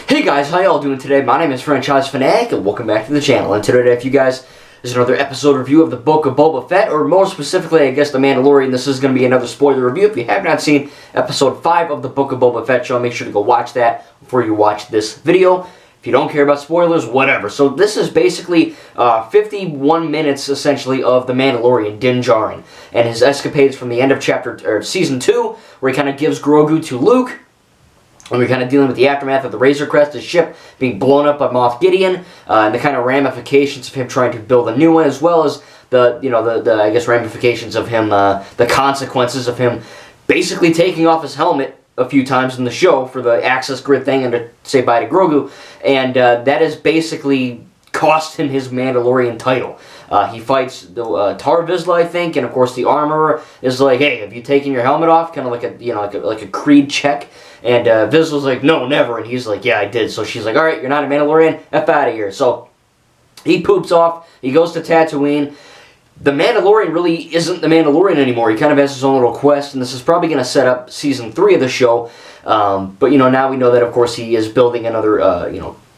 Hey guys, how y'all doing today? My name is Franchise Fanatic and welcome back to the channel. And today, if you guys, is another episode review of the Book of Boba Fett, or more specifically, I guess, The Mandalorian. This is going to be another spoiler review. If you have not seen episode 5 of the Book of Boba Fett show, make sure to go watch that before you watch this video. If you don't care about spoilers, whatever. So this is basically 51 minutes, essentially, of The Mandalorian, Din Djarin, and his escapades from the end of Season 2, where he kind of gives Grogu to Luke. And we're kind of dealing with the aftermath of the Razor Crest, his ship being blown up by Moff Gideon, and the kind of ramifications of him trying to build a new one, as well as the I guess ramifications of him, the consequences of him basically taking off his helmet a few times in the show for the access grid thing and to say bye to Grogu, and that has basically cost him his Mandalorian title. He fights the Tar Vizsla, I think, and of course the armorer is like, "Hey, have you taken your helmet off?" Kind of like a creed check. And Vizsla's like, "No, never." And he's like, "Yeah, I did." So she's like, "All right, you're not a Mandalorian. F out of here." So he poops off. He goes to Tatooine. The Mandalorian really isn't the Mandalorian anymore. He kind of has his own little quest, and this is probably going to set up Season 3 of the show. But now we know that, of course, he is building another,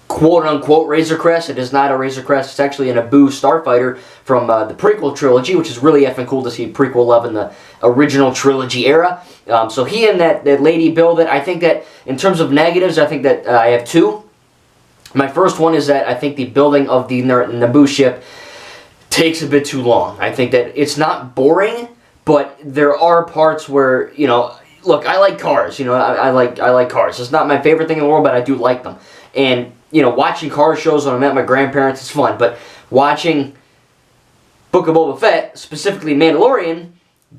quote-unquote Razor Crest. It is not a Razor Crest. It's actually a Naboo starfighter from the prequel trilogy, which is really effing cool to see prequel love in the original trilogy era. So he and that lady build it. I think that in terms of negatives, I think that I have two. My first one is that I think the building of the Naboo ship takes a bit too long. I think that it's not boring, but there are parts where, look, I like cars. I like cars. It's not my favorite thing in the world, but I do like them. And watching car shows when I'm at my grandparents is fun, but watching Book of Boba Fett, specifically Mandalorian,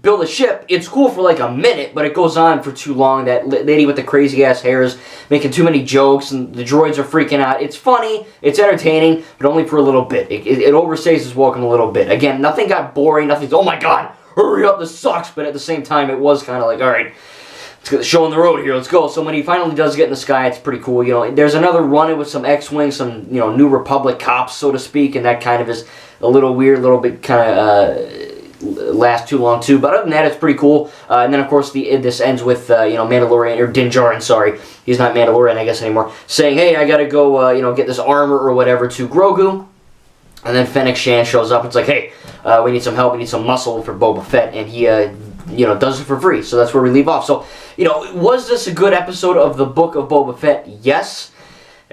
build a ship, it's cool for like a minute, but it goes on for too long. That lady with the crazy ass hairs making too many jokes, and the droids are freaking out. It's funny, it's entertaining, but only for a little bit. It overstays its welcome a little bit. Again, nothing got boring, nothing's, oh my god, hurry up, this sucks, but at the same time, it was kind of like, alright, let's get the show on the road here, let's go. So when he finally does get in the sky, it's pretty cool. There's another run with some X-Wings, some, New Republic cops, so to speak, and that kind of is a little weird, a little bit kind of, last too long too, but other than that, it's pretty cool. And then of course this ends with Mandalorian, or Din Djarin, sorry, he's not Mandalorian I guess anymore, saying, "Hey, I gotta go get this armor or whatever to Grogu." And then Fennec Shand shows up. It's like, "Hey, we need some help, we need some muscle for Boba Fett," and he does it for free. So that's where we leave off. So was this a good episode of the Book of Boba Fett? Yes,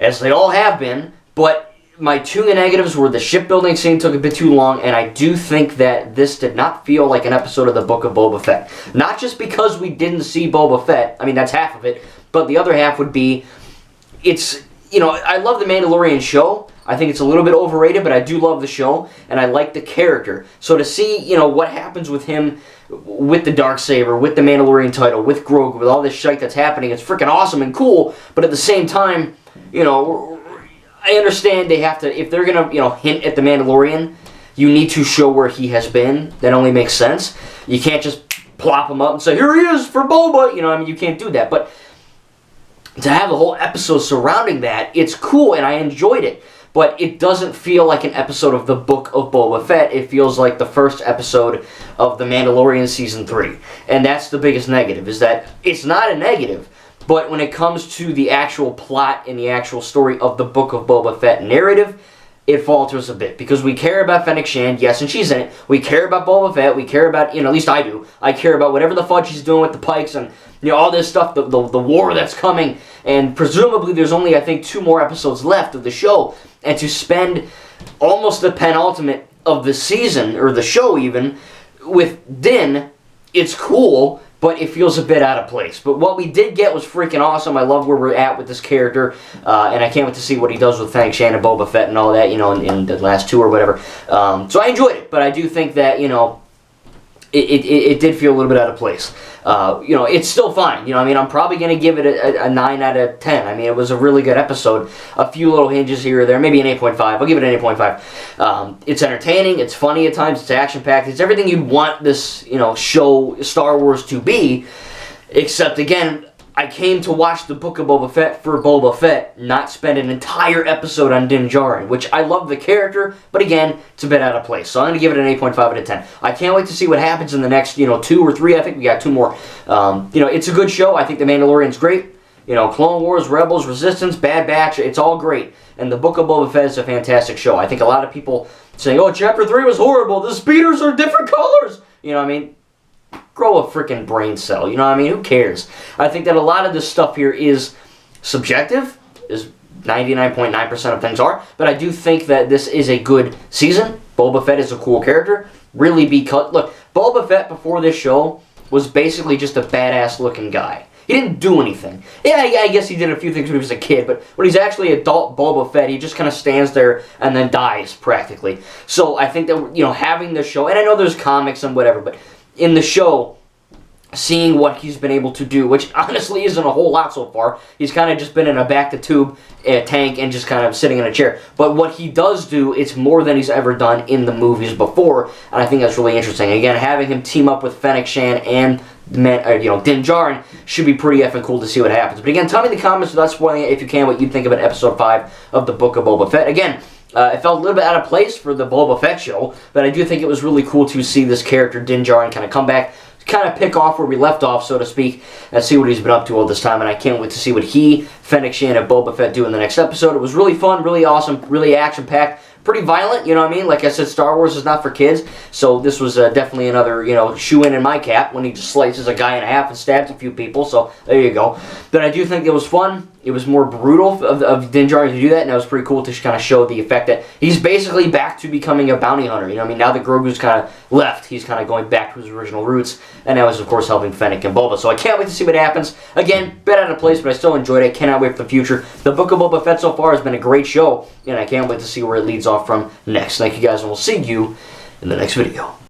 as they all have been, but my two negatives were the shipbuilding scene took a bit too long, and I do think that this did not feel like an episode of the Book of Boba Fett. Not just because we didn't see Boba Fett, I mean, that's half of it, but the other half would be, I love the Mandalorian show. I think it's a little bit overrated, but I do love the show, and I like the character. So to see, what happens with him, with the Darksaber, with the Mandalorian title, with Grogu, with all this shite that's happening, it's freaking awesome and cool, but at the same time, I understand they have to, if they're going to, hint at the Mandalorian, you need to show where he has been. That only makes sense. You can't just plop him up and say, "Here he is for Boba." You can't do that. But to have the whole episode surrounding that, it's cool and I enjoyed it. But it doesn't feel like an episode of the Book of Boba Fett. It feels like the first episode of The Mandalorian Season 3. And that's the biggest negative, is that it's not a negative. But when it comes to the actual plot and the actual story of the Book of Boba Fett narrative, it falters a bit. Because we care about Fennec Shand, yes, and she's in it. We care about Boba Fett. We care about, at least I do. I care about whatever the fudge she's doing with the Pikes and, all this stuff, the war that's coming. And presumably there's only, I think, 2 more episodes left of the show. And to spend almost the penultimate of the season, or the show even, with Din, it's cool, but it feels a bit out of place. But what we did get was freaking awesome. I love where we're at with this character, and I can't wait to see what he does with Fennec Shand and Boba Fett and all that, in the last 2 or whatever. So I enjoyed it, but I do think that, it did feel a little bit out of place. It's still fine. I'm probably going to give it a 9 out of 10. I mean, it was a really good episode. A few little hinges here or there, maybe an 8.5. I'll give it an 8.5. It's entertaining, it's funny at times, it's action-packed, it's everything you'd want this, show, Star Wars, to be, except, again, I came to watch the Book of Boba Fett for Boba Fett, not spend an entire episode on Din Djarin, which I love the character, but again, it's a bit out of place. So I'm going to give it an 8.5 out of 10. I can't wait to see what happens in the next, 2 or 3. I think we got 2 more. It's a good show. I think The Mandalorian's great. You know, Clone Wars, Rebels, Resistance, Bad Batch, it's all great. And the Book of Boba Fett is a fantastic show. I think a lot of people saying, oh, Chapter 3 was horrible, the speeders are different colors. You know what I mean? Grow a freaking brain cell, you know what I mean? Who cares? I think that a lot of this stuff here is subjective, is 99.9% of things are, but I do think that this is a good season. Boba Fett is a cool character. Really because, look, Boba Fett before this show was basically just a badass looking guy. He didn't do anything. Yeah, I guess he did a few things when he was a kid, but when he's actually adult Boba Fett, he just kind of stands there and then dies, practically. So I think that, you know, having the show, and I know there's comics and whatever, but in the show, seeing what he's been able to do, which honestly isn't a whole lot so far. He's kind of just been in a back-to-tube tank and just kind of sitting in a chair. But what he does do, it's more than he's ever done in the movies before, and I think that's really interesting. Again, having him team up with Fennec Shan and Din Djarin should be pretty effing cool to see what happens. But again, tell me in the comments without spoiling it, if you can, what you think about Episode 5 of the Book of Boba Fett. Again, it felt a little bit out of place for the Boba Fett show, but I do think it was really cool to see this character, Din Djarin, kind of come back, kind of pick off where we left off, so to speak, and see what he's been up to all this time, and I can't wait to see what he, Fennec Shan, and Boba Fett do in the next episode. It was really fun, really awesome, really action-packed, pretty violent, you know what I mean? Like I said, Star Wars is not for kids, so this was definitely another, you know, shoe-in in my cap when he just slices a guy in half and stabs a few people, so there you go. But I do think it was fun. It was more brutal of Din Djarin to do that, and that was pretty cool to kind of show the effect that he's basically back to becoming a bounty hunter. You know what I mean? Now that Grogu's kind of left, he's kind of going back to his original roots, and that was, of course, helping Fennec and Boba. So I can't wait to see what happens. Again, bit out of place, but I still enjoyed it. Cannot wait for the future. The Book of Boba Fett so far has been a great show, and I can't wait to see where it leads off from next. Thank you guys, and we'll see you in the next video.